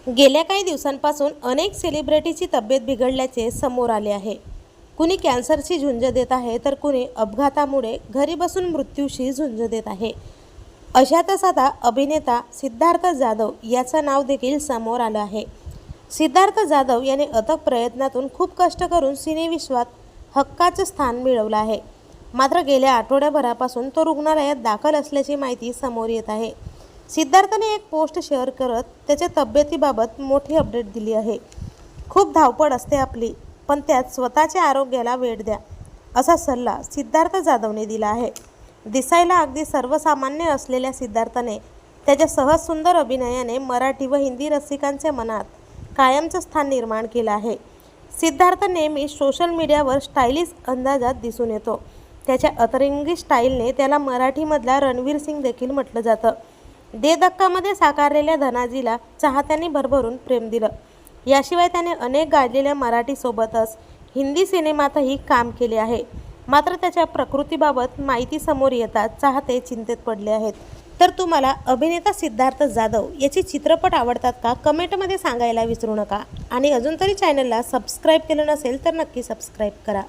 गेल्या काही दिवसांपासून अनेक सेलिब्रिटीची तब्येत बिघडल्याचे समोर आले आहे। कुणी कॅन्सरची झुंज देत आहे तर कुणी अपघातामुळे घरी बसून मृत्यूशी झुंज देत आहे। अशातच आता अभिनेता सिद्धार्थ जाधव याचं नाव देखील समोर आलं आहे। सिद्धार्थ जाधव याने अथक प्रयत्नातून खूप कष्ट करून सिनेविश्वात हक्काचं स्थान मिळवलं आहे। मात्र गेल्या आठवड्याभरापासून तो रुग्णालयात दाखल असल्याची माहिती समोर येत आहे। सिद्धार्थने एक पोस्ट शेअर करत त्याच्या तब्येतीबाबत मोठी अपडेट दिली आहे। खूप धावपळ असते आपली, पण त्यात स्वतःच्या आरोग्याला वेळ द्या, असा सल्ला सिद्धार्थ जाधवने दिला आहे। दिसायला अगदी सर्वसामान्य असलेल्या सिद्धार्थने त्याच्या सहज सुंदर अभिनयाने मराठी व हिंदी रसिकांच्या मनात कायमचं स्थान निर्माण केलं आहे। सिद्धार्थ नेहमी सोशल मीडियावर स्टायलिश अंदाजात दिसून येतो। त्याच्या अतरंगी स्टाईलने त्याला मराठीमधला रणवीर सिंग देखील म्हटलं जातं। दे धक्कामध्ये साकारलेल्या धनाजीला चाहत्यांनी भरभरून प्रेम दिलं। याशिवाय त्याने अनेक गाजलेल्या मराठीसोबतच हिंदी सिनेमातही काम केले आहे। मात्र त्याच्या प्रकृतीबाबत माहिती समोर येताच चाहते चिंतेत पडले आहेत। तर तुम्हाला अभिनेता सिद्धार्थ जाधव याचे चित्रपट आवडतात का? कमेंटमध्ये सांगायला विसरू नका। आणि अजून तरी चॅनलला सबस्क्राईब केलं नसेल तर नक्की सबस्क्राईब करा।